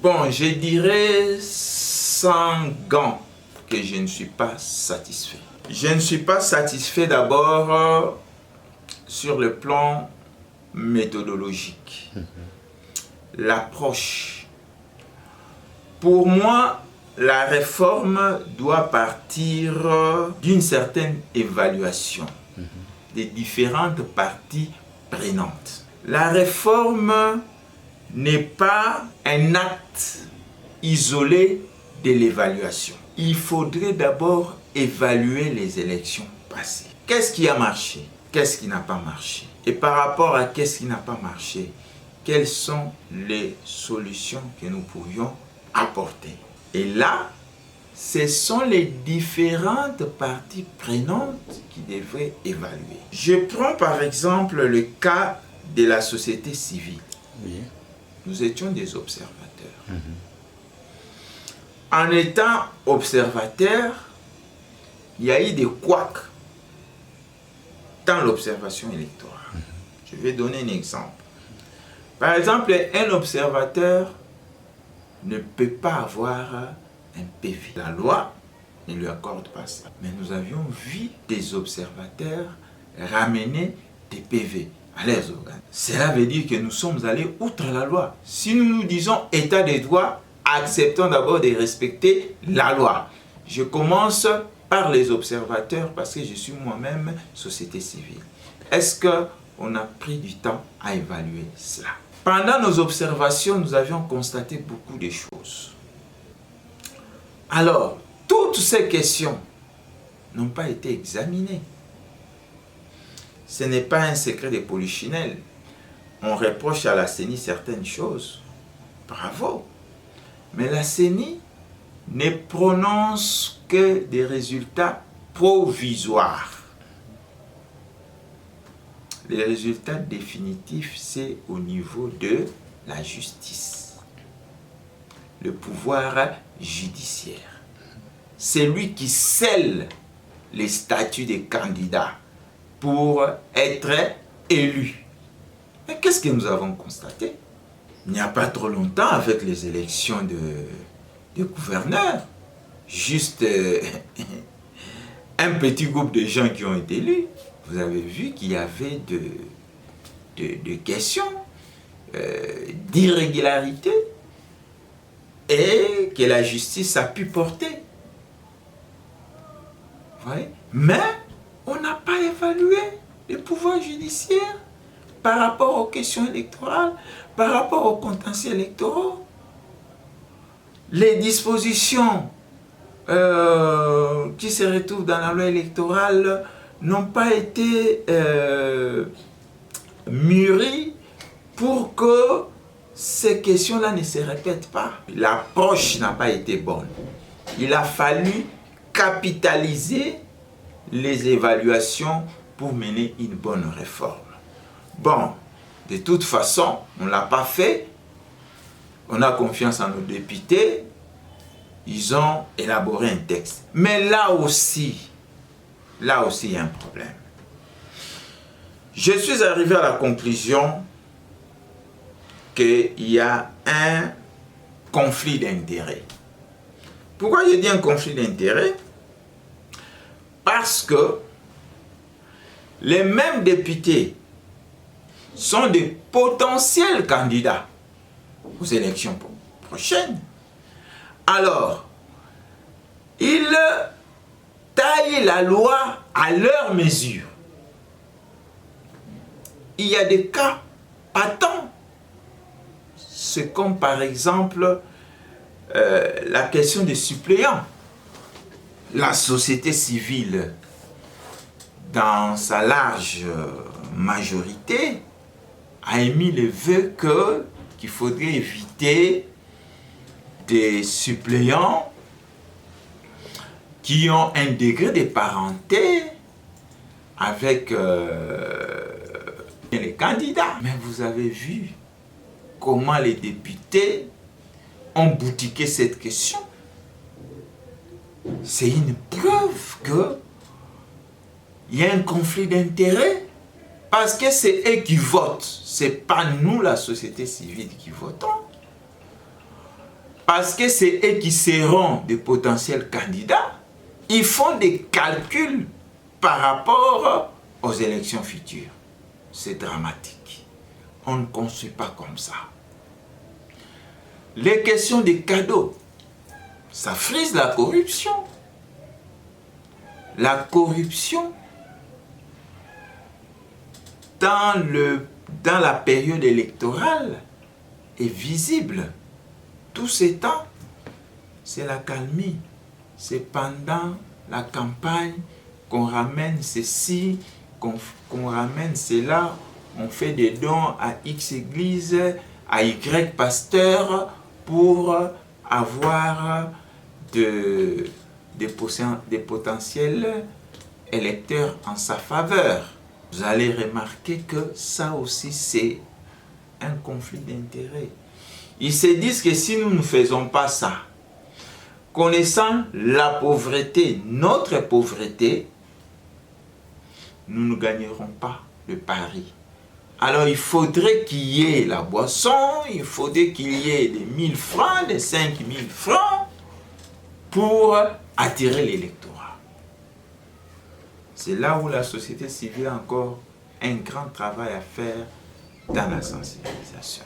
Bon, je dirais sans gants que je ne suis pas satisfait. Je ne suis pas satisfait d'abord sur le plan méthodologique. L'approche. Pour moi, la réforme doit partir d'une certaine évaluation des différentes parties prenantes. La réforme n'est pas un acte isolé de l'évaluation. Il faudrait d'abord évaluer les élections passées. Qu'est-ce qui a marché? Qu'est-ce qui n'a pas marché? Et par rapport à qu'est-ce qui n'a pas marché, quelles sont les solutions que nous pourrions apporter? Et là, ce sont les différentes parties prenantes qui devraient évaluer. Je prends par exemple le cas de la société civile. Oui. Nous étions des observateurs. En étant observateurs, il y a eu des couacs dans l'observation électorale. Je vais donner un exemple. Par exemple, un observateur ne peut pas avoir un PV. La loi ne lui accorde pas ça. Mais nous avions vu des observateurs ramener des PV à leurs organes. Cela veut dire que nous sommes allés outre la loi. Si nous nous disons état des droits, acceptons d'abord de respecter la loi. Je commence par les observateurs parce que je suis moi-même société civile. Est-ce qu'on a pris du temps à évaluer cela? Pendant nos observations, nous avions constaté beaucoup de choses. Alors, toutes ces questions n'ont pas été examinées. Ce n'est pas un secret de polichinelle. On reproche à la CENI certaines choses. Bravo. Mais la CENI ne prononce que des résultats provisoires. Les résultats définitifs, c'est au niveau de la justice, le pouvoir judiciaire. C'est lui qui scelle les statuts des candidats pour être élus. Mais qu'est-ce que nous avons constaté? Il n'y a pas trop longtemps, avec les élections de gouverneurs, juste un petit groupe de gens qui ont été élus, vous avez vu qu'il y avait de questions, d'irrégularités, et que la justice a pu porter. Vous voyez? Mais on n'a pas évalué le pouvoir judiciaire par rapport aux questions électorales, par rapport aux contentieux électoraux. Les dispositions qui se retrouvent dans la loi électorale n'ont pas été mûries pour que ces questions-là ne se répètent pas. L'approche n'a pas été bonne. Il a fallu capitaliser les évaluations pour mener une bonne réforme. Bon, de toute façon, on ne l'a pas fait. On a confiance en nos députés. Ils ont élaboré un texte. Mais là aussi, il y a un problème. Je suis arrivé à la conclusion qu'il y a un conflit d'intérêts. Pourquoi je dis un conflit d'intérêts? Parce que les mêmes députés sont des potentiels candidats aux élections prochaines. Alors, ils taillent la loi à leur mesure. Il y a des cas patents. C'est comme par exemple la question des suppléants. La société civile, dans sa large majorité, a émis le vœu qu'il faudrait éviter des suppléants qui ont un degré de parenté avec les candidats. Mais vous avez vu comment les députés ont boutiqué cette question. C'est une preuve qu'il y a un conflit d'intérêts Parce que c'est eux qui votent. Ce n'est pas nous, la société civile, qui votons. Parce que c'est eux qui seront des potentiels candidats. Ils font des calculs par rapport aux élections futures. C'est dramatique. On ne construit pas comme ça. Les questions des cadeaux, ça frise la corruption. La corruption, dans la période électorale, est visible. Tout ce temps, c'est la calmie. C'est pendant la campagne qu'on ramène ceci, qu'on ramène cela, on fait des dons à X église, à Y pasteur pour avoir des potentiels électeurs en sa faveur. Vous allez remarquer que ça aussi c'est un conflit d'intérêts. Ils se disent que si nous ne faisons pas ça, connaissant la pauvreté, notre pauvreté, nous ne gagnerons pas le pari. Alors il faudrait qu'il y ait la boisson, il faudrait qu'il y ait des 1000 francs, des 5000 francs pour attirer l'électorat. C'est là où la société civile a encore un grand travail à faire dans la sensibilisation.